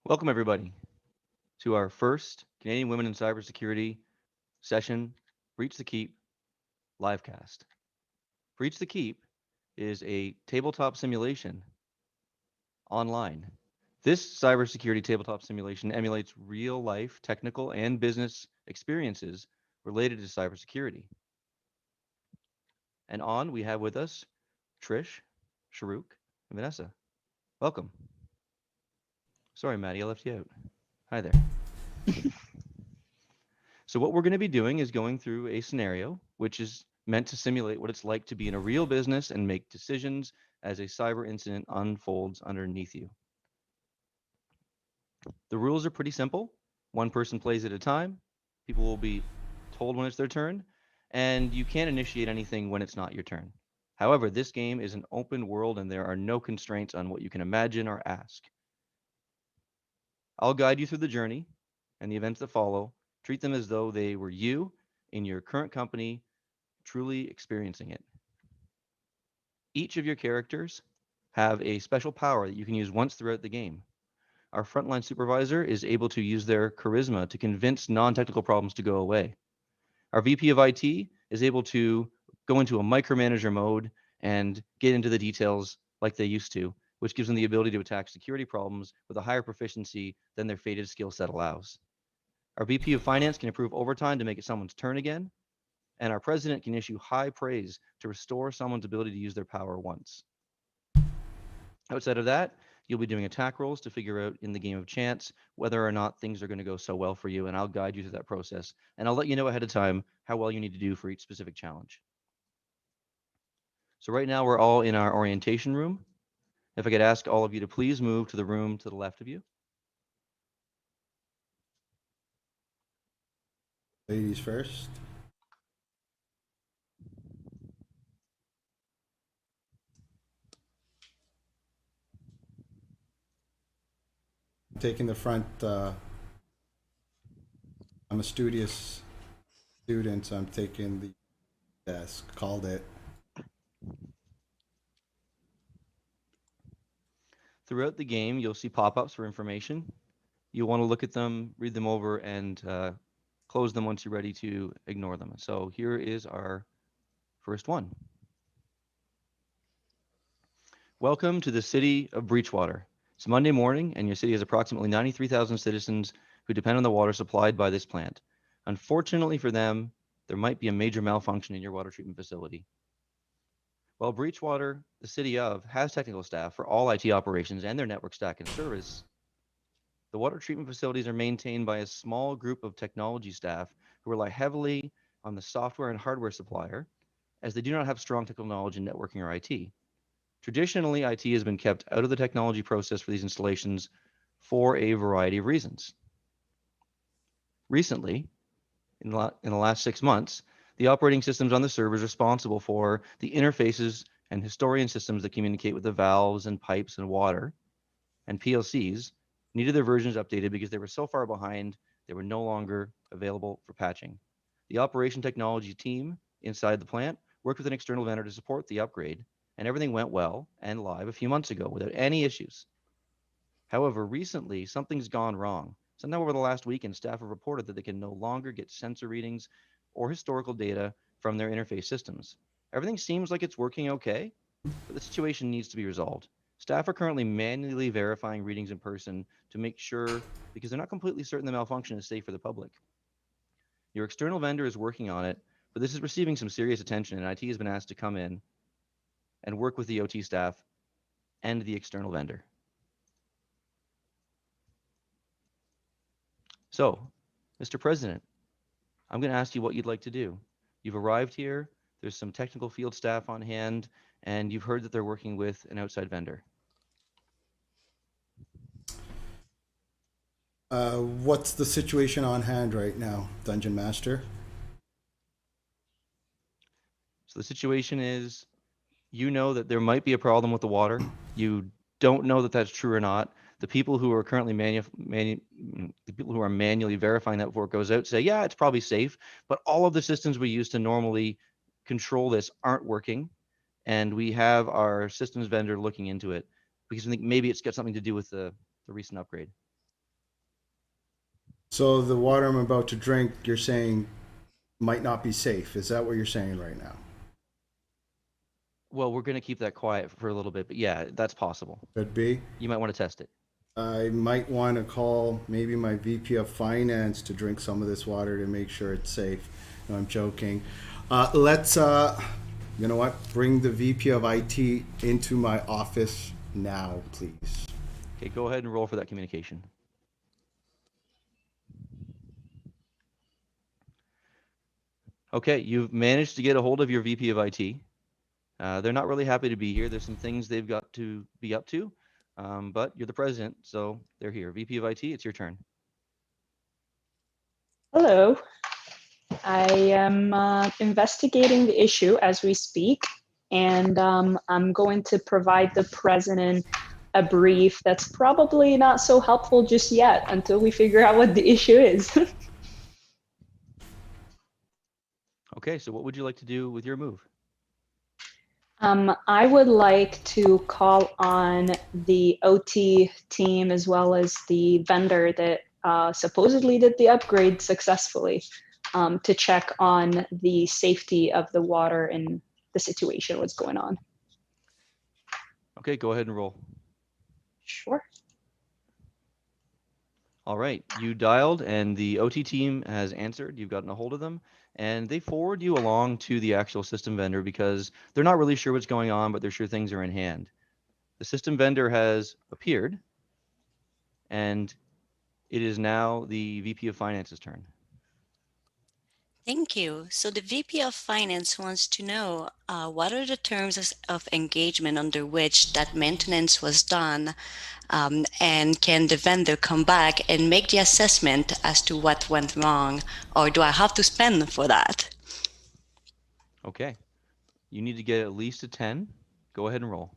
Welcome, everybody, to our first Canadian Women in Cybersecurity session, Breach the Keep livecast. Breach the Keep is a tabletop simulation online. This cybersecurity tabletop simulation emulates real life technical and business experiences related to cybersecurity. And on, we have with us Trish, Sharuk, and Vanessa. Welcome. Sorry, Maddie, I left you out. Hi there. So what we're going to be doing is going through a scenario which is meant to simulate what it's like to be in a real business and make decisions as a cyber incident unfolds underneath you. The rules are pretty simple. One person plays at a time. People will be told when it's their turn, and you can't initiate anything when it's not your turn. However, this game is an open world and there are no constraints on what you can imagine or ask. I'll guide you through the journey and the events that follow. Treat them as though they were you in your current company, truly experiencing it. Each of your characters have a special power that you can use once throughout the game. Our frontline supervisor is able to use their charisma to convince non-technical problems to go away. Our VP of IT is able to go into a micromanager mode and get into the details like they used to, which gives them the ability to attack security problems with a higher proficiency than their fated skill set allows. Our VP of Finance can improve overtime to make it someone's turn again, and our president can issue high praise to restore someone's ability to use their power once. Outside of that, you'll be doing attack rolls to figure out in the game of chance whether or not things are going to go so well for you, and I'll guide you through that process. And I'll let you know ahead of time how well you need to do for each specific challenge. So right now we're all in our orientation room. If I could ask all of you to please move to the room to the left of you. Ladies first. I'm taking the front. I'm a studious student, so I'm taking the desk. Called it. Throughout the game, you'll see pop-ups for information. You'll want to look at them, read them over, and close them once you're ready to ignore them. So here is our first one. Welcome to the city of Breachwater. It's Monday morning, and your city has approximately 93,000 citizens who depend on the water supplied by this plant. Unfortunately for them, there might be a major malfunction in your water treatment facility. While Breachwater, the city of, has technical staff for all IT operations and their network stack and service, the water treatment facilities are maintained by a small group of technology staff who rely heavily on the software and hardware supplier, as they do not have strong technical knowledge in networking or IT. Traditionally, IT has been kept out of the technology process for these installations for a variety of reasons. Recently, in the last 6 months, the operating systems on the servers responsible for the interfaces and historian systems that communicate with the valves and pipes and water and PLCs needed their versions updated because they were so far behind, they were no longer available for patching. The operation technology team inside the plant worked with an external vendor to support the upgrade, and everything went well and live a few months ago without any issues. However, recently, something's gone wrong. Sometime over the last weekend, staff have reported that they can no longer get sensor readings or historical data from their interface systems. Everything seems like it's working okay, but the situation needs to be resolved. Staff are currently manually verifying readings in person to make sure, because they're not completely certain the malfunction is safe for the public. Your external vendor is working on it, but this is receiving some serious attention, and IT has been asked to come in and work with the OT staff and the external vendor. So, Mr. President, I'm going to ask you what you'd like to do. You've arrived here, there's some technical field staff on hand, and you've heard that they're working with an outside vendor. What's the situation on hand right now, Dungeon Master? So the situation is, you know that there might be a problem with the water. You don't know that that's true or not. The people who are currently the people who are manually verifying that before it goes out say, yeah, it's probably safe, but all of the systems we use to normally control this aren't working, and we have our systems vendor looking into it because I think maybe it's got something to do with the recent upgrade. So the water I'm about to drink, you're saying might not be safe. Is that what you're saying right now? Well, we're going to keep that quiet for a little bit, but yeah, that's possible. Could be. You might want to test it. I might want to call maybe my VP of Finance to drink some of this water to make sure it's safe. No, I'm joking. Let's, you know what? Bring the VP of IT into my office now, please. Okay, go ahead and roll for that communication. Okay, you've managed to get a hold of your VP of IT. They're not really happy to be here. There's some things they've got to be up to, but you're the president, so they're here. VP of IT, it's your turn. Hello. I am investigating the issue as we speak, and I'm going to provide the president a brief that's probably not so helpful just yet until we figure out what the issue is. Okay, so what would you like to do with your move? I would like to call on the OT team as well as the vendor that supposedly did the upgrade successfully to check on the safety of the water and the situation, what's going on. Okay, go ahead and roll. Sure. All right, you dialed and the OT team has answered. You've gotten a hold of them and they forward you along to the actual system vendor because they're not really sure what's going on, but they're sure things are in hand. The system vendor has appeared and it is now the VP of Finance's turn. Thank you. So the VP of Finance wants to know what are the terms of engagement under which that maintenance was done, and can the vendor come back and make the assessment as to what went wrong, or do I have to spend for that? Okay, you need to get at least a 10. Go ahead and roll.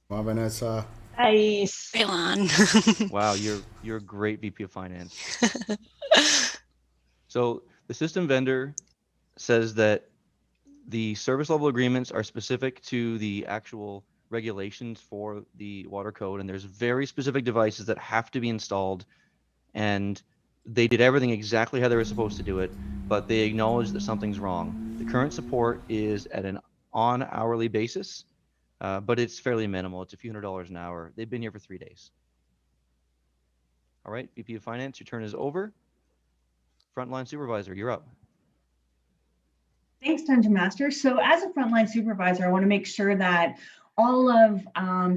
Come on, Vanessa. Nice. Go on. Wow, you're a great VP of Finance. So the system vendor says that the service level agreements are specific to the actual regulations for the water code, and there's very specific devices that have to be installed, and they did everything exactly how they were supposed to do it, but they acknowledge that something's wrong. The current support is at an on hourly basis, but it's fairly minimal. It's a few $100s an hour. They've been here for 3 days. All right, VP of Finance, your turn is over. Frontline supervisor, you're up. Thanks, Dungeon Master. So as a frontline supervisor, I want to make sure that all of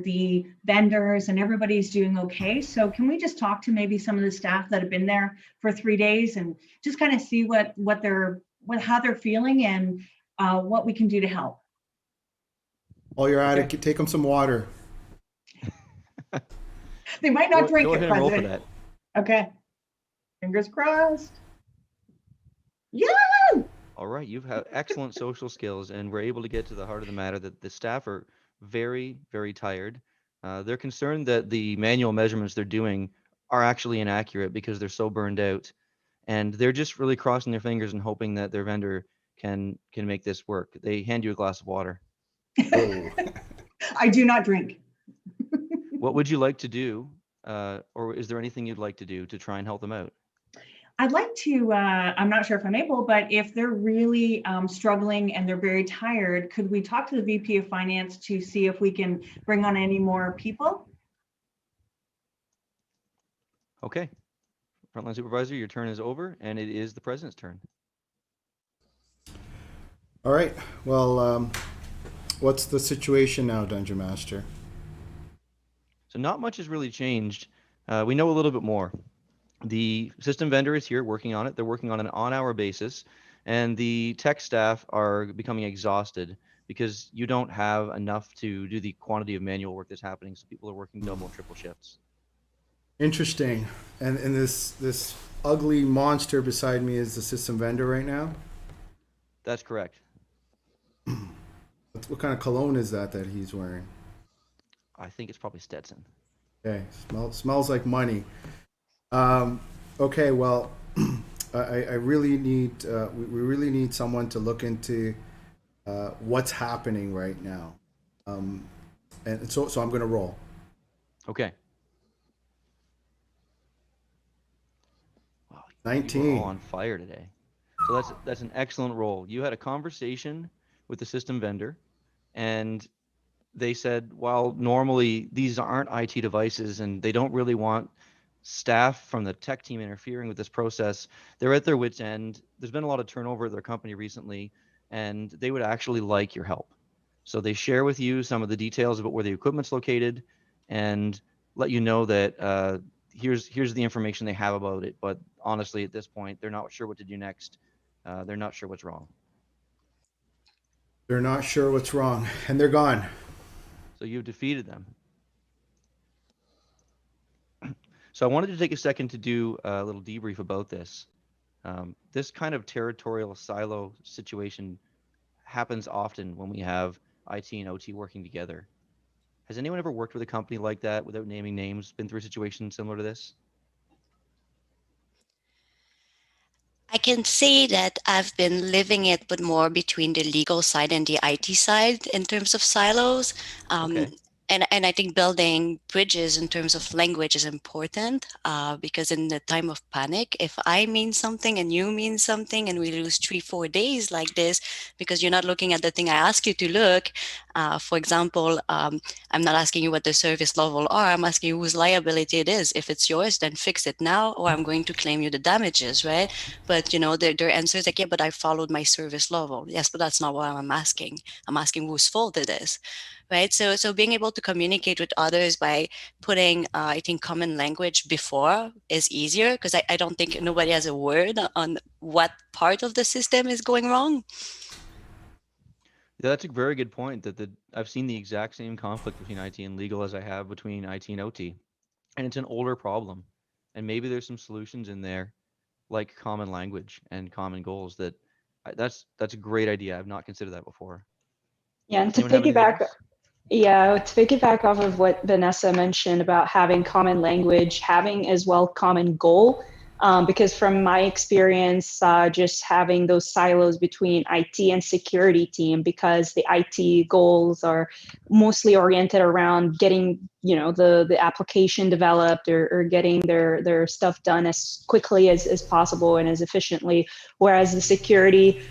the vendors and everybody's doing okay. So can we just talk to maybe some of the staff that have been there for 3 days and just kind of see how they're feeling and what we can do to help? While you're at it, take them some water. They might not drink go it, ahead and roll for President. that. Okay. Fingers crossed. Yeah. All right, you've had excellent social skills, and we're able to get to the heart of the matter that the staff are very, very tired. They're concerned that the manual measurements they're doing are actually inaccurate because they're so burned out, and they're just really crossing their fingers and hoping that their vendor can make this work. They hand you a glass of water. Oh. I do not drink. What would you like to do, or is there anything you'd like to do to try and help them out? I'd like to, I'm not sure if I'm able, but if they're really struggling and they're very tired, could we talk to the VP of Finance to see if we can bring on any more people? Okay. Frontline supervisor, your turn is over, and it is the president's turn. All right. Well, what's the situation now, Dungeon Master? So not much has really changed. We know a little bit more. The system vendor is here working on it. They're working on an on-hour basis, and the tech staff are becoming exhausted because you don't have enough to do the quantity of manual work that's happening. So people are working double and triple shifts. Interesting. And this ugly monster beside me is the system vendor right now. That's correct. What kind of cologne is that he's wearing? I think it's probably Stetson. Okay, smells like money. Okay, well, I really need we really need someone to look into what's happening right now, and so I'm going to roll. Okay. Wow, you are 19. all on fire today. So that's an excellent roll. You had a conversation with the system vendor, and they said, while normally these aren't IT devices and they don't really want staff from the tech team interfering with this process, they're at their wits' end. There's been a lot of turnover at their company recently, and they would actually like your help. So they share with you some of the details about where the equipment's located and let you know that here's the information they have about it. But honestly, at this point, they're not sure what to do next. They're not sure what's wrong. They're not sure what's wrong, and they're gone. So you've defeated them. So I wanted to take a second to do a little debrief about this. This kind of territorial silo situation happens often when we have IT and OT working together. Has anyone ever worked with a company like that without naming names, been through a situation similar to this? I can say that I've been living it, but more between the legal side and the IT side in terms of silos. Um, Okay. and I think building bridges in terms of language is important because in the time of panic, if I mean something and you mean something and we lose 3, 4 days like this because you're not looking at the thing I ask you to look, for example, I'm not asking you what the service level are. I'm asking you whose liability it is. If it's yours, then fix it now, or I'm going to claim you the damages, right? But their answer is like, yeah, but I followed my service level. Yes, but that's not what I'm asking. I'm asking whose fault it is, right? So being able to communicate with others by putting, I think, common language before is easier because I don't think nobody has a word on what part of the system is going wrong. Yeah, that's a very good point. I've seen the exact same conflict between IT and legal as I have between IT and OT, and it's an older problem. And maybe there's some solutions in there, like common language and common goals. That's a great idea. I've not considered that before. Yeah, and to Anyone have anything piggyback, else? yeah, to piggyback off of what Vanessa mentioned about having common language, having as well common goal, because from my experience, just having those silos between IT and security team, because the IT goals are mostly oriented around getting, the application developed or getting their stuff done as quickly as possible and as efficiently, whereas the security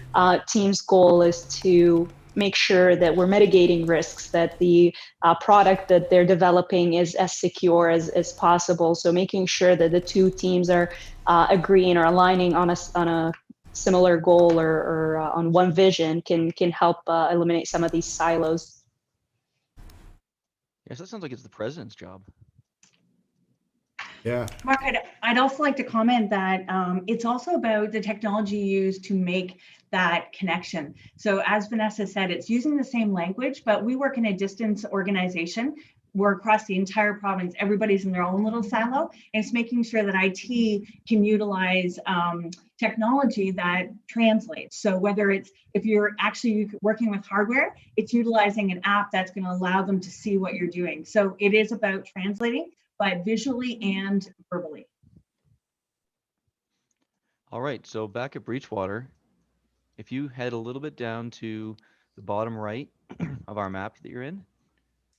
team's goal is to make sure that we're mitigating risks, that the product that they're developing is as secure as possible. So making sure that the two teams are agreeing or aligning on a similar goal or on one vision can help eliminate some of these silos. Yes, that sounds like it's the president's job. Yeah. Mark, I'd also like to comment that it's also about the technology used to make that connection. So as Vanessa said, it's using the same language, but we work in a distance organization. We're across the entire province. Everybody's in their own little silo. And it's making sure that IT can utilize technology that translates. So whether if you're actually working with hardware, it's utilizing an app that's going to allow them to see what you're doing. So it is about translating, but visually and verbally. All right, so back at Breachwater, if you head a little bit down to the bottom right of our map that you're in,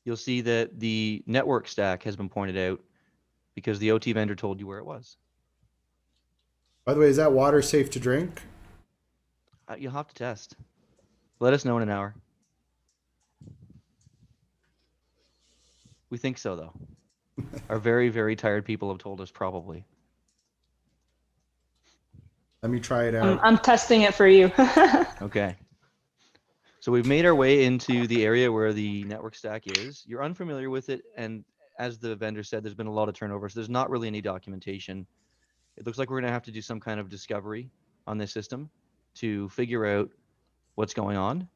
you'll see that the network stack has been pointed out because the OT vendor told you where it was. By the way, is that water safe to drink? You'll have to test. Let us know in an hour. We think so, though. Our very, very tired people have told us probably. Let me try it out. I'm testing it for you. Okay. So we've made our way into the area where the network stack is. You're unfamiliar with it, and as the vendor said, there's been a lot of turnover, so there's not really any documentation. It looks like we're going to have to do some kind of discovery on this system to figure out what's going on.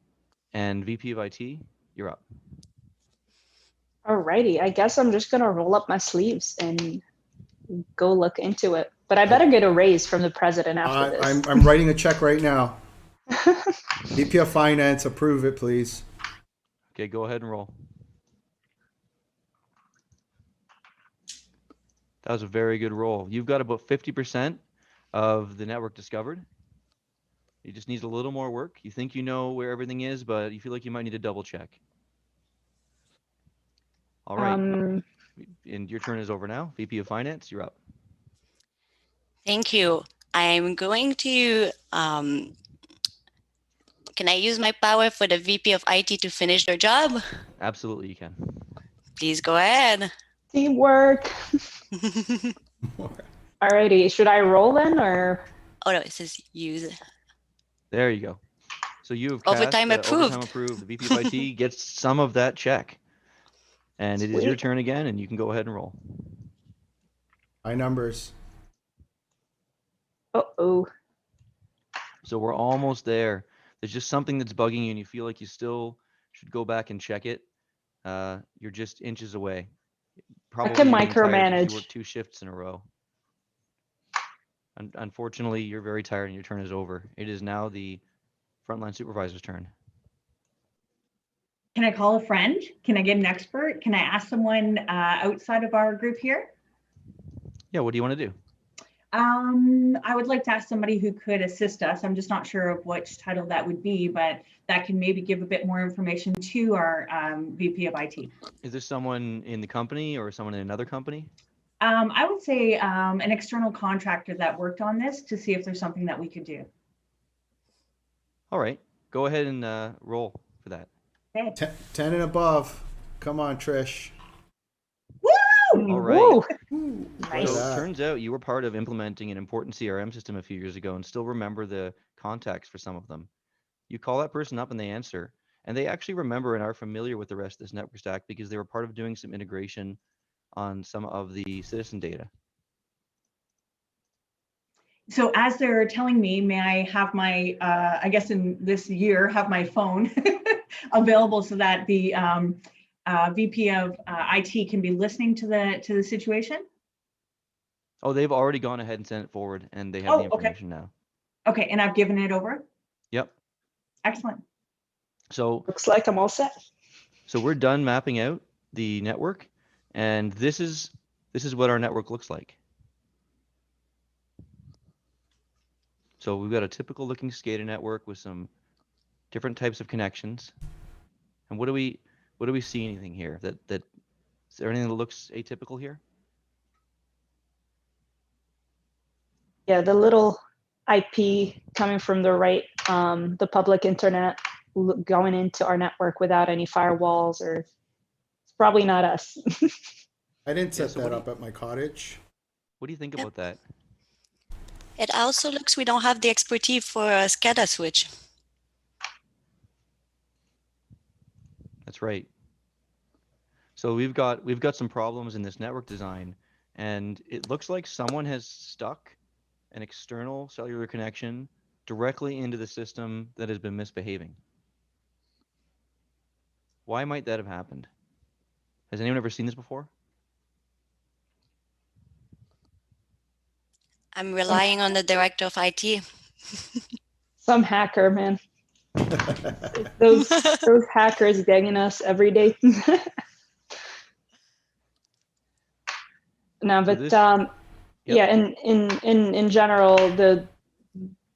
And VP of IT, you're up. Alrighty, I guess I'm just gonna roll up my sleeves and go look into it. But I better get a raise from the president after this. I'm writing a check right now. VP of Finance, approve it, please. Okay, go ahead and roll. That was a very good roll. You've got about 50% of the network discovered. It just needs a little more work. You think you know where everything is, but you feel like you might need to double check. All right. And your turn is over now. VP of Finance, you're up. Thank you. I'm going to, can I use my power for the VP of IT to finish their job? Absolutely, you can. Please go ahead. Teamwork. Alrighty, should I roll then, or? Oh no, it says use. There you go. So you have cast, Overtime approved. Overtime approved. The VP of IT gets some of that check. And it is your Sweet. turn again, and you can go ahead and roll. High numbers. Uh-oh. So we're almost there. There's just something that's bugging you, and you feel like you still should go back and check it. You're just inches away. Probably can being tired since micromanage. You work 2 shifts in a row. Unfortunately, you're very tired, and your turn is over. It is now the frontline supervisor's turn. Can I call a friend? Can I get an expert? Can I ask someone outside of our group here? Yeah, what do you want to do? I would like to ask somebody who could assist us. I'm just not sure of which title that would be, but that can maybe give a bit more information to our VP of IT. Is there someone in the company or someone in another company? I would say an external contractor that worked on this to see if there's something that we could do. All right, go ahead and roll for that. Okay. 10 and above. Come on, Trish. Woo! All right. Woo. So Nice. it turns out you were part of implementing an important CRM system a few years ago and still remember the contacts for some of them. You call that person up and they answer, and they actually remember and are familiar with the rest of this network stack because they were part of doing some integration on some of the citizen data. So as they're telling me, may I have my, I guess in this year, have my phone available so that the VP of IT can be listening to the situation? Oh, they've already gone ahead and sent it forward, and they have the information now. Okay, and I've given it over? Yep. Excellent. So Looks like I'm all set. So we're done mapping out the network, and this is what our network looks like. So we've got a typical looking SCADA network with some different types of connections. And what do we see anything here? Is there anything that looks atypical here? Yeah, the little IP coming from the right, the public internet going into our network without any firewalls, or it's probably not us. I didn't set so that up at my cottage. What do you think Yep. about that? It also looks we don't have the expertise for a SCADA switch. That's right. So we've got some problems in this network design, and it looks like someone has stuck an external cellular connection directly into the system that has been misbehaving. Why might that have happened? Has anyone ever seen this before? I'm relying on the director of IT. Some hacker, man. Those hackers ganging us every day. No, So but this- yeah, in general, the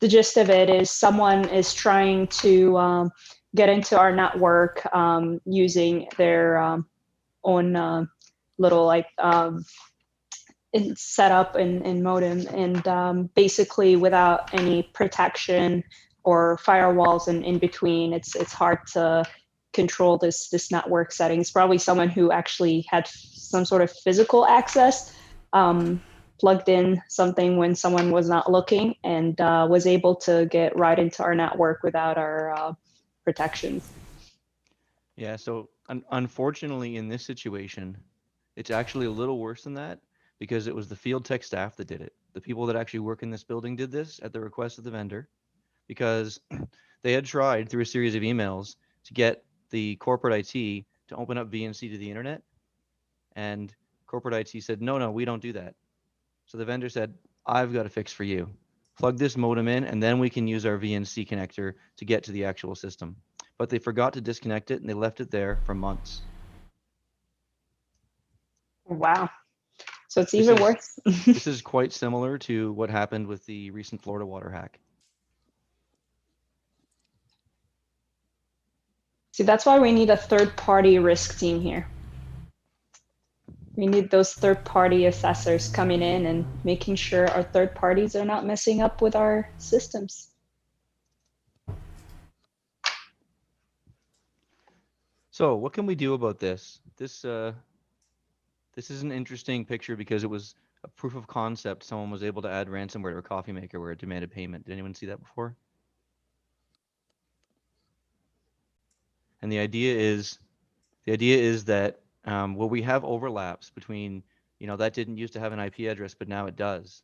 gist of it is someone is trying to get into our network using their own little set up in modem, and basically without any protection or firewalls in between, it's hard to control this network settings. Probably someone who actually had some sort of physical access, plugged in something when someone was not looking, and was able to get right into our network without our protections. Yeah, so unfortunately in this situation, it's actually a little worse than that because it was the field tech staff that did it. The people that actually work in this building did this at the request of the vendor because they had tried through a series of emails to get the corporate IT to open up VNC to the internet. And corporate IT said, no, we don't do that. So the vendor said, I've got a fix for you. Plug this modem in, and then we can use our VNC connector to get to the actual system. But they forgot to disconnect it, and they left it there for months. Wow. So it's even worse. This is quite similar to what happened with the recent Florida water hack. See, that's why we need a third-party risk team here. We need those third-party assessors coming in and making sure our third parties are not messing up with our systems. So what can we do about this? This is an interesting picture because it was a proof of concept. Someone was able to add ransomware to a coffee maker where it demanded payment. Did anyone see that before? And the idea is that well, we have overlaps between, that didn't used to have an IP address, but now it does.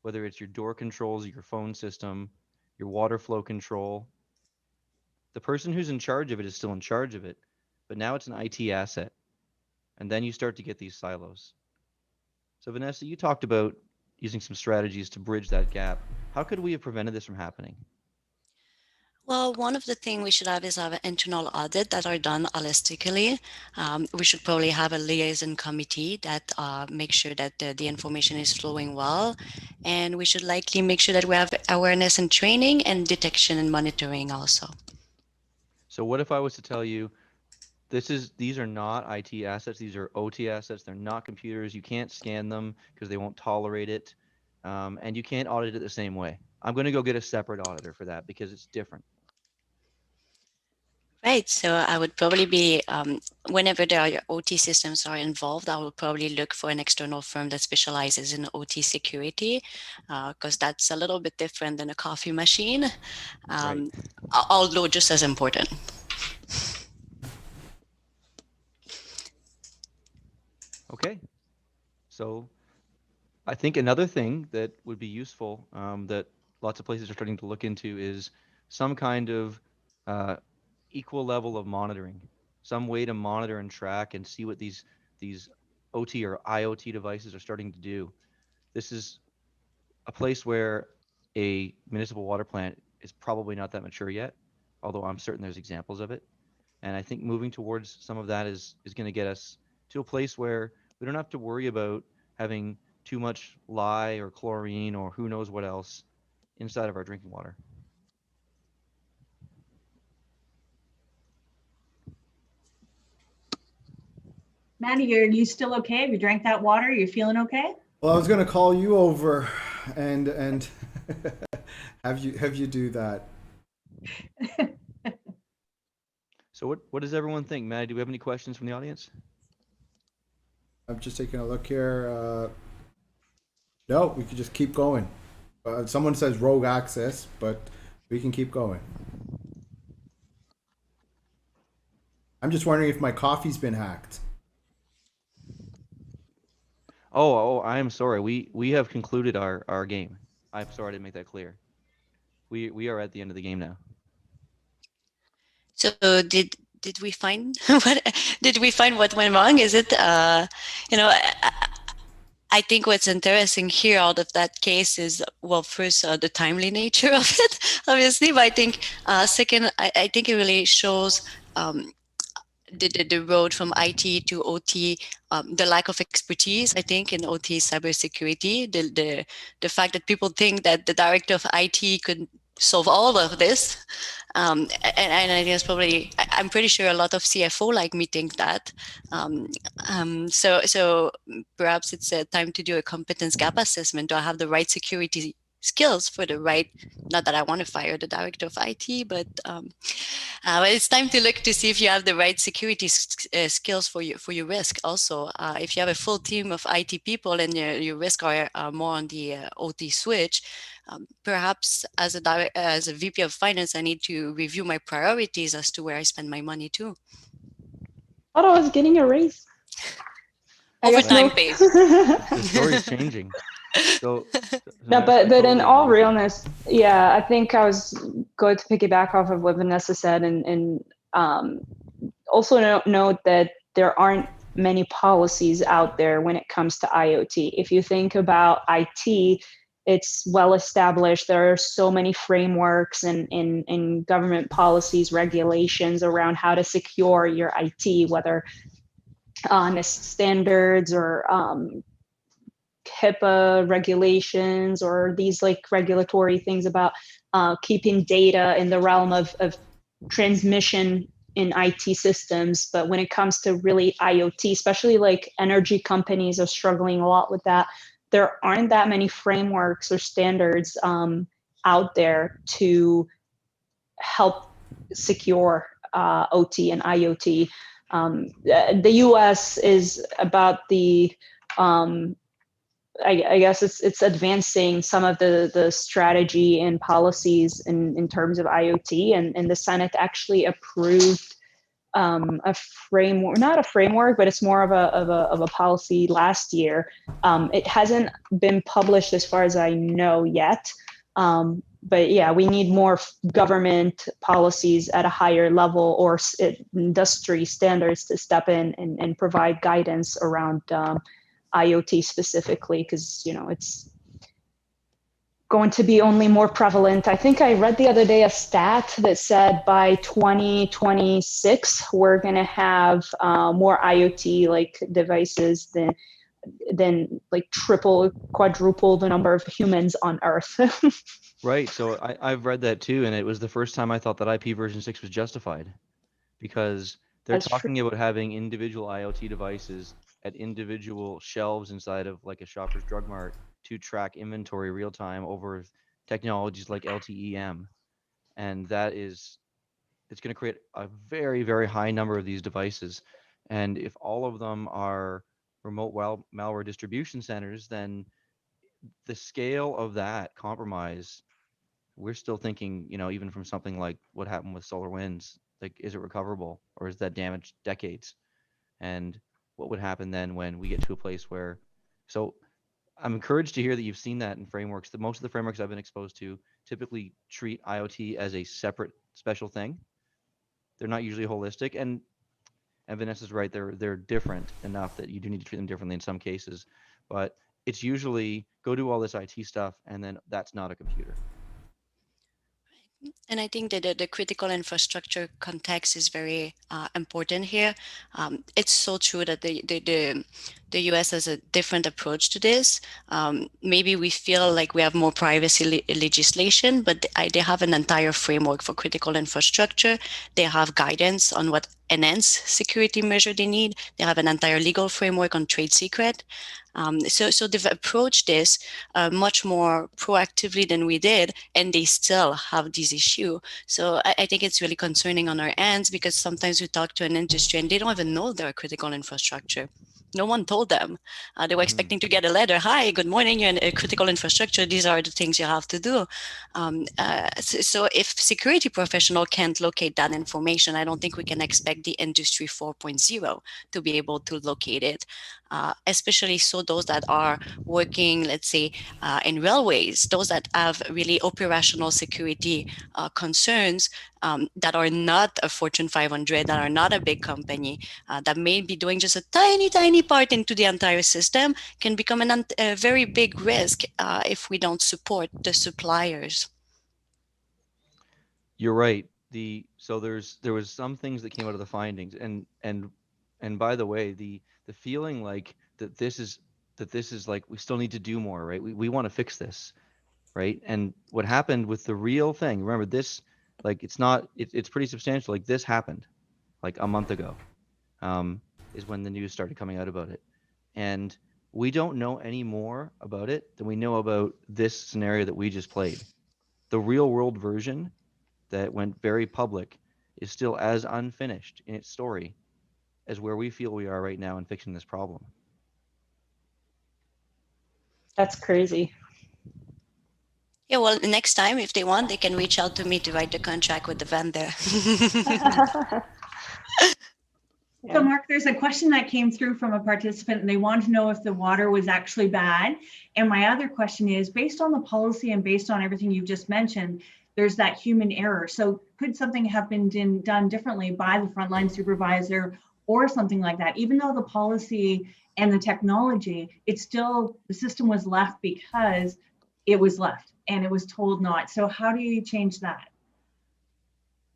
Whether it's your door controls, your phone system, your water flow control, the person who's in charge of it is still in charge of it, but now it's an IT asset. And then you start to get these silos. So Vanessa, you talked about using some strategies to bridge that gap. How could we have prevented this from happening? Well, one of the things we should have is have an internal audit that are done holistically. We should probably have a liaison committee that makes sure that the information is flowing well. And we should likely make sure that we have awareness and training and detection and monitoring also. So what if I was to tell you, these are not IT assets, these are OT assets, they're not computers, you can't scan them because they won't tolerate it, and you can't audit it the same way. I'm going to go get a separate auditor for that because it's different. Right, so I would probably be, whenever there are OT systems are involved, I will probably look for an external firm that specializes in OT security, because that's a little bit different than a coffee machine, Right. although just as important. Okay, so I think another thing that would be useful that lots of places are starting to look into is some kind of equal level of monitoring, some way to monitor and track and see what these OT or IoT devices are starting to do. This is a place where a municipal water plant is probably not that mature yet, although I'm certain there's examples of it. And I think moving towards some of that is going to get us to a place where we don't have to worry about having too much lye or chlorine or who knows what else inside of our drinking water. Maddie, are you still okay? Have you drank that water? You feeling okay? Well, I was going to call you over and have you do that. So what does everyone think? Maddie, do we have any questions from the audience? I'm just taking a look here. No, we could just keep going. Someone says rogue access, but we can keep going. I'm just wondering if my coffee's been hacked. Oh, I am sorry. We have concluded our game. I'm sorry I didn't make that clear. We are at the end of the game now. So did we find what went wrong? Is it I think what's interesting here out of that case is, well, first the timely nature of it, obviously, but I think second, I think it really shows the road from IT to OT, the lack of expertise, I think, in OT cybersecurity, the fact that people think that the director of IT could solve all of this. And I think it's probably, I'm pretty sure a lot of CFO like me think that. So perhaps it's time to do a competence gap assessment. Do I have the right security skills for the right, not that I want to fire the director of IT, but it's time to look to see if you have the right security skills for your risk. Also, if you have a full team of IT people and your risk are more on the OT switch, perhaps as a VP of finance, I need to review my priorities as to where I spend my money too. Thought I was getting a raise. I guess Overtime no. paid. The story's changing. So No, Vanessa, I but in totally all agree with you. realness, yeah, I think I was going to piggyback off of what Vanessa said, and also note that there aren't many policies out there when it comes to IoT. If you think about IT, it's well established. There are so many frameworks and government policies, regulations around how to secure your IT, whether NIST standards or HIPAA regulations or these like regulatory things about keeping data in the realm of transmission in IT systems. But when it comes to really IoT, especially like energy companies are struggling a lot with that. There aren't that many frameworks or standards out there to help secure OT and IoT. The US is about the I guess it's advancing some of the strategy and policies in terms of IoT, and the Senate actually approved a framework, not a framework, but it's more of a policy last year. It hasn't been published as far as I know yet. But yeah, we need more government policies at a higher level or industry standards to step in and provide guidance around IoT specifically, because it's going to be only more prevalent. I think I read the other day a stat that said by 2026 we're going to have more IoT like devices than like triple, quadruple the number of humans on Earth. Right. So I've read that too, and it was the first time I thought that IP version 6 was justified, because they're That's true. talking about having individual IoT devices at individual shelves inside of like a Shoppers Drug Mart to track inventory real time over technologies like LTE-M. And it's going to create a very, very high number of these devices. And if all of them are remote malware distribution centers, then the scale of that compromise, we're still thinking, even from something like what happened with SolarWinds, like, is it recoverable or is that damage decades? And what would happen then when we get to a place where, so I'm encouraged to hear that you've seen that in frameworks. That most of the frameworks I've been exposed to typically treat IoT as a separate special thing. They're not usually holistic, and Vanessa's right. They're different enough that you do need to treat them differently in some cases, but it's usually go do all this IT stuff, and then that's not a computer. And I think that the critical infrastructure context is very important here. It's so true that the US has a different approach to this. Maybe we feel like we have more privacy legislation, but they have an entire framework for critical infrastructure. They have guidance on what enhanced security measure they need. They have an entire legal framework on trade secret. So they've approached this much more proactively than we did, and they still have this issue. So I think it's really concerning on our ends, because sometimes we talk to an industry and they don't even know they're a critical infrastructure. No one told them. They were Mhm. expecting to get a letter. Hi, good morning. You're in a critical infrastructure. These are the things you have to do. So if security professional can't locate that information, I don't think we can expect the industry 4.0 to be able to locate it. Especially so those that are working, let's say, in railways, those that have really operational security concerns, that are not a Fortune 500, that are not a big company, that may be doing just a tiny, tiny part into the entire system, can become a very big risk if we don't support the suppliers. You're right. There was some things that came out of the findings, and by the way, the feeling like that this is like we still need to do more, right? We want to fix this, right? And what happened with the real thing, remember this, like it's pretty substantial. Like this happened like a month ago, is when the news started coming out about it. And we don't know any more about it than we know about this scenario that we just played. The real world version that went very public is still as unfinished in its story as where we feel we are right now in fixing this problem. That's crazy. Yeah, well, next time, if they want, they can reach out to me to write the contract with the vendor. So Mark, there's a question that came through from a participant and they want to know if the water was actually bad. And my other question is, based on the policy and based on everything you've just mentioned, there's that human error. So could something have been done differently by the frontline supervisor or something like that? Even though the policy and the technology, it's still, the system was left because it was left and it was told not. So how do you change that?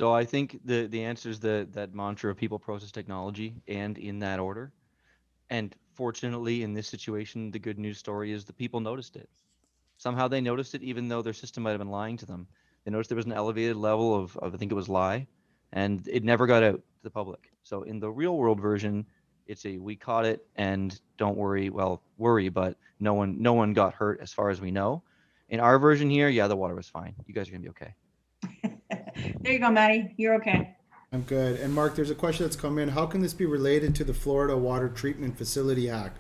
So I think the answer is that mantra of people, process, technology, and in that order. And fortunately, in this situation, the good news story is the people noticed it. Somehow they noticed it, even though their system might have been lying to them. They noticed there was an elevated level of I think it was lie, and it never got out to the public. So in the real world version, it's we caught it and don't worry. Well, worry, but no one got hurt as far as we know. In our version here, yeah, the water was fine. You guys are gonna be okay. There you go, Maddie. You're okay. I'm good. And Mark, there's a question that's come in. How can this be related to the Florida Water Treatment Facility Act,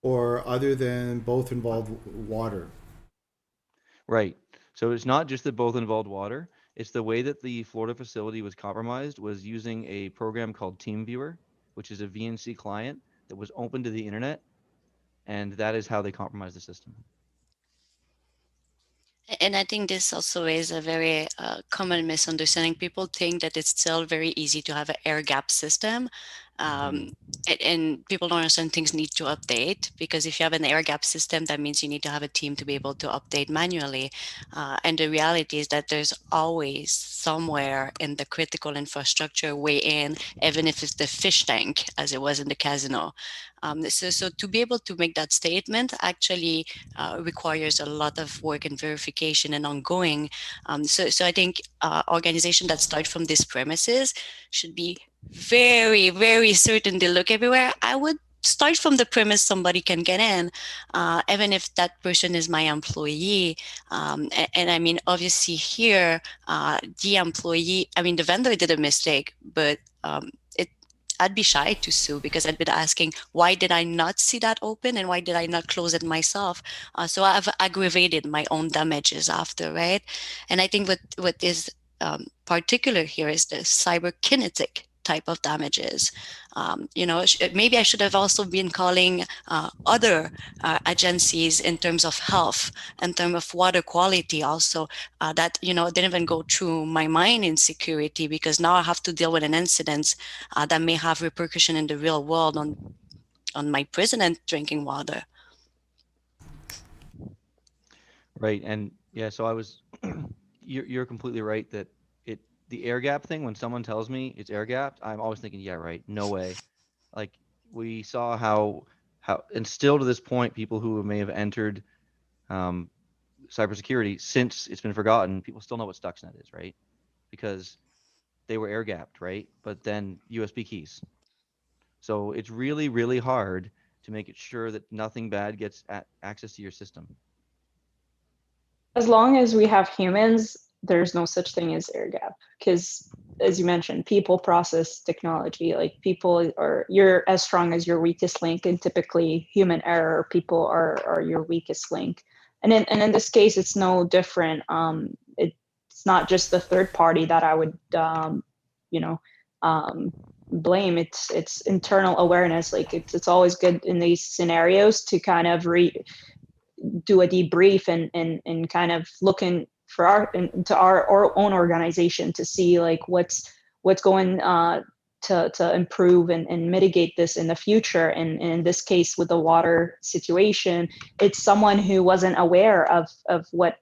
or other than both involve water? Right. So it's not just that both involved water. It's the way that the Florida facility was compromised was using a program called TeamViewer, which is a VNC client that was open to the internet, and that is how they compromised the system. And I think this also is a very common misunderstanding. People think that it's still very easy to have an air gap system. And people don't understand things need to update, because if you have an air gap system, that means you need to have a team to be able to update manually. And the reality is that there's always somewhere in the critical infrastructure way in, even if it's the fish tank, as it was in the casino. So to be able to make that statement actually requires a lot of work and verification and ongoing. So I think organizations that start from these premises should be very, very certain they look everywhere. I would start from the premise somebody can get in, even if that person is my employee. And I mean, obviously here, the employee, I mean, the vendor did a mistake, but I'd be shy to sue, because I'd been asking, why did I not see that open and why did I not close it myself? So I've aggravated my own damages after, right? And I think what is particular here is the cyberkinetic type of damages. Maybe I should have also been calling other agencies in terms of health, in terms of water quality also, that, didn't even go through my mind in security, because now I have to deal with an incident that may have repercussion in the real world on my prison and drinking water. Right. And yeah, so I was, you're completely right that the air gap thing, when someone tells me it's air gapped, I'm always thinking, yeah, right. No way. Like we saw how, and still to this point, people who may have entered cybersecurity since it's been forgotten, people still know what Stuxnet is, right? Because they were air gapped, right? But then USB keys. So it's really, really hard to make it sure that nothing bad gets access to your system. As long as we have humans, there's no such thing as air gap, because as you mentioned, people, process, technology, like people are, you're as strong as your weakest link, and typically human error, people are your weakest link. And in this case, it's no different. It's not just the third party that I would blame. It's internal awareness. Like it's always good in these scenarios to kind of do a debrief and kind of look into our own organization to see like what's going to improve and mitigate this in the future. And in this case, with the water situation, it's someone who wasn't aware of what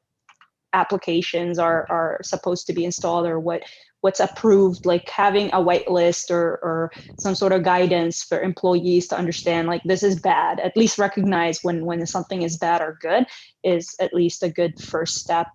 applications are supposed to be installed, or what what's approved, like having a whitelist or some sort of guidance for employees to understand like this is bad, at least recognize when something is bad or good, is at least a good first step.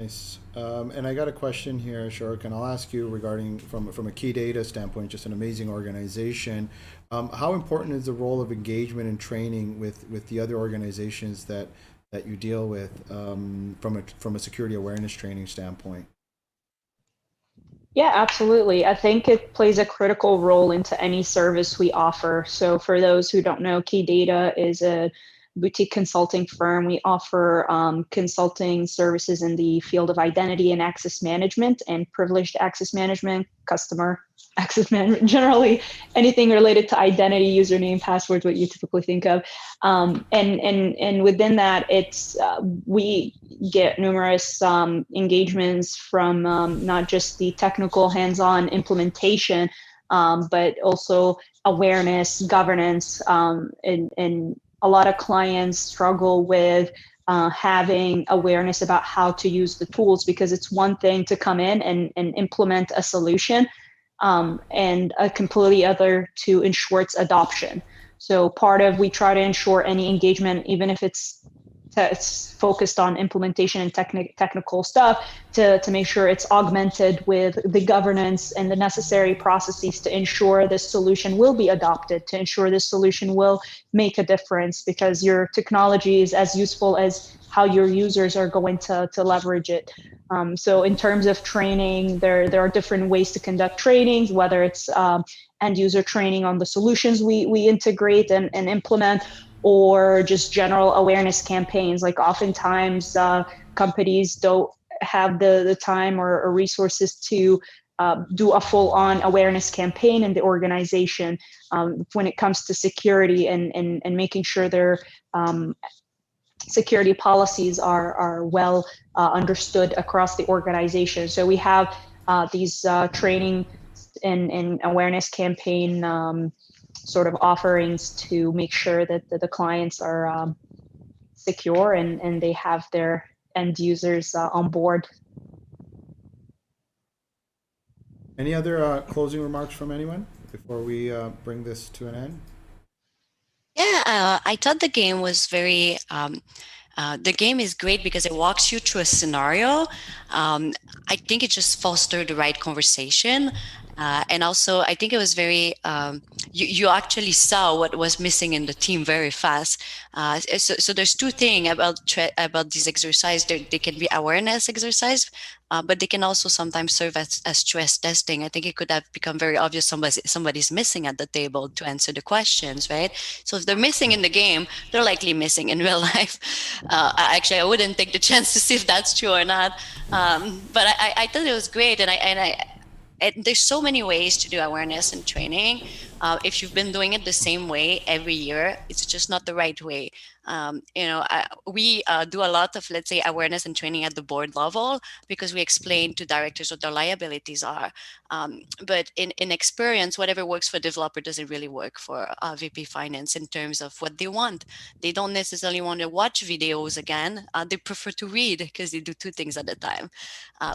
Nice. And I got a question here, Shoruk, and I'll ask you regarding from a key data standpoint, just an amazing organization. How important is the role of engagement and training with the other organizations that you deal with from a security awareness training standpoint? Yeah, absolutely. I think it plays a critical role into any service we offer. So for those who don't know, Key Data is a boutique consulting firm. We offer consulting services in the field of identity and access management and privileged access management, customer access management, generally anything related to identity, username, passwords, what you typically think of. And within that, it's we get numerous engagements from not just the technical hands-on implementation, but also awareness, governance, and a lot of clients struggle with having awareness about how to use the tools, because it's one thing to come in and implement a solution, and a completely other to ensure its adoption. So we try to ensure any engagement, even if it's focused on implementation and technical stuff, to make sure it's augmented with the governance and the necessary processes to ensure this solution will be adopted, to ensure this solution will make a difference, because your technology is as useful as how your users are going to leverage it. So in terms of training, there are different ways to conduct trainings, whether it's end user training on the solutions we integrate and implement, or just general awareness campaigns. Like oftentimes companies don't have the time or resources to do a full-on awareness campaign in the organization when it comes to security and making sure their security policies are well understood across the organization. So we have these training and awareness campaign sort of offerings to make sure that the clients are secure and they have their end users on board. Any other closing remarks from anyone before we bring this to an end? Yeah, I thought the game was very. The game is great because it walks you through a scenario. I think it just fostered the right conversation. And also, I think it was very, you actually saw what was missing in the team very fast. So there's two things about this exercise. They can be awareness exercise, but they can also sometimes serve as stress testing. I think it could have become very obvious somebody's missing at the table to answer the questions, right? So if they're missing in the game, they're likely missing in real life. Actually, I wouldn't take the chance to see if that's true or not. But I thought it was great, and there's so many ways to do awareness and training. If you've been doing it the same way every year, it's just not the right way. We do a lot of, let's say, awareness and training at the board level because we explain to directors what their liabilities are. But in experience, whatever works for developer doesn't really work for VP Finance in terms of what they want. They don't necessarily want to watch videos again. They prefer to read because they do two things at a time.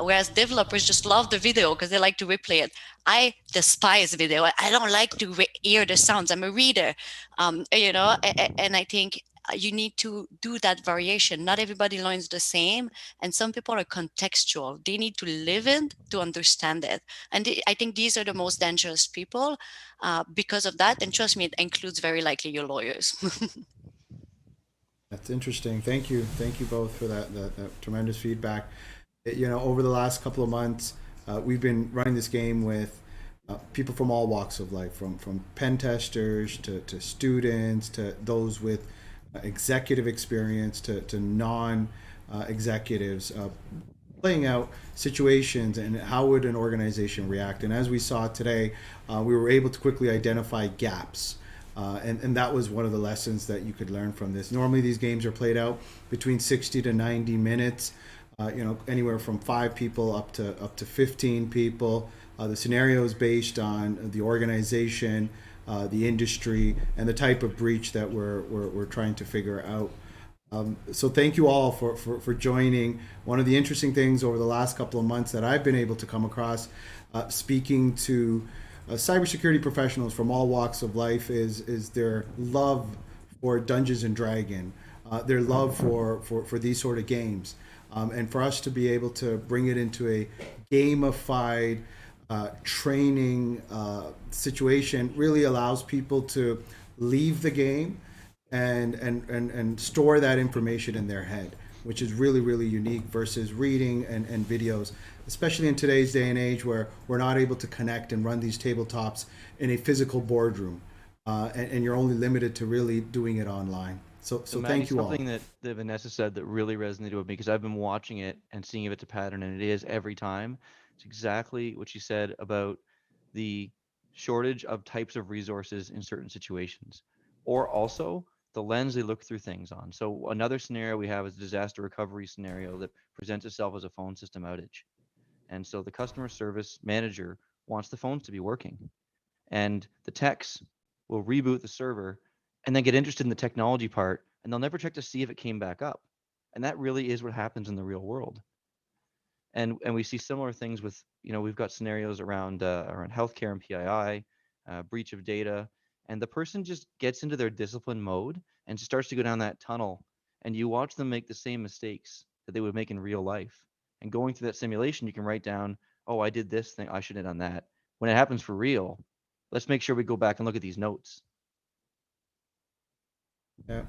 Whereas developers just love the video because they like to replay it. I despise video. I don't like to hear the sounds. I'm a reader, and I think you need to do that variation. Not everybody learns the same, and some people are contextual. They need to live it to understand it. And I think these are the most dangerous people because of that. And trust me, it includes very likely your lawyers. That's interesting. Thank you both for that tremendous feedback. Over the last couple of months, we've been running this game with people from all walks of life, from pen testers to students to those with executive experience to non-executives, playing out situations and how would an organization react. And as we saw today, we were able to quickly identify gaps. And that was one of the lessons that you could learn from this. Normally these games are played out between 60 to 90 minutes, anywhere from 5 people up to 15 people. The scenario is based on the organization, the industry, and the type of breach that we're trying to figure out. So thank you all for joining. One of the interesting things over the last couple of months that I've been able to come across, speaking to cybersecurity professionals from all walks of life, is their love for Dungeons and Dragon, their love for these sort of games, and for us to be able to bring it into a gamified training situation really allows people to leave the game and store that information in their head, which is really, really unique versus reading and videos, especially in today's day and age where we're not able to connect and run these tabletops in a physical boardroom, and you're only limited to really doing it online. So Maddie, thank you all. something that Vanessa said that really resonated with me, because I've been watching it and seeing if it's a pattern, and it is every time. It's exactly what she said about the shortage of types of resources in certain situations, or also the lens they look through things on. So another scenario we have is a disaster recovery scenario that presents itself as a phone system outage. And so the customer service manager wants the phones to be working, and the techs will reboot the server and then get interested in the technology part, and they'll never check to see if it came back up. And that really is what happens in the real world. And we see similar things with, we've got scenarios around healthcare and PII, breach of data, and the person just gets into their discipline mode and starts to go down that tunnel, and you watch them make the same mistakes that they would make in real life. And going through that simulation, you can write down, oh, I did this thing, I should have done that. When it happens for real, let's make sure we go back and look at these notes. Yeah.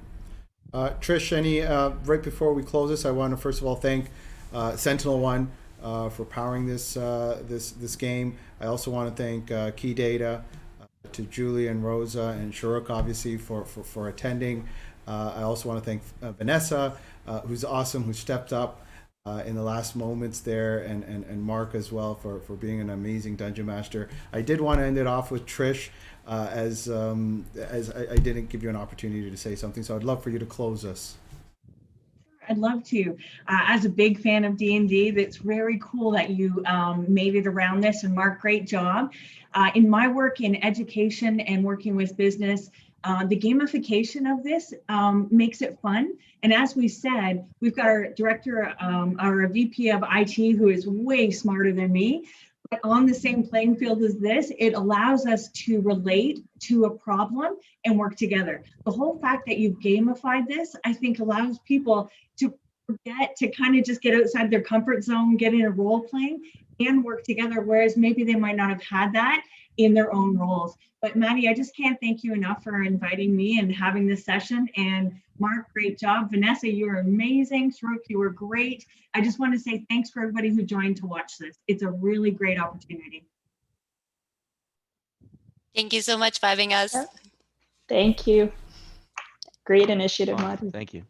Trish, any right before we close this, I want to first of all thank Sentinel One for powering this game. I also want to thank Key Data, to Julie and Rosa and Shuruk, obviously, for attending. I also want to thank Vanessa, who's awesome, who stepped up in the last moments there, and Mark as well for being an amazing dungeon master. I did want to end it off with Trish, as I didn't give you an opportunity to say something, so I'd love for you to close us. I'd love to. As a big fan of D&D, that's very cool that you made it around this. And Mark, great job. In my work in education and working with business, the gamification of this makes it fun. And as we said, we've got our director, our VP of IT, who is way smarter than me. But on the same playing field as this, it allows us to relate to a problem and work together. The whole fact that you've gamified this, I think, allows people to forget to kind of just get outside their comfort zone, get in a role playing and work together, whereas maybe they might not have had that in their own roles. But Maddie, I just can't thank you enough for inviting me and having this session. And Mark, great job. Vanessa, you were amazing. Shuruk, you were great. I just want to say thanks for everybody who joined to watch this. It's a really great opportunity. Thank you so much for having us. Thank you. Great initiative, Fun. Mahdi. Thank you.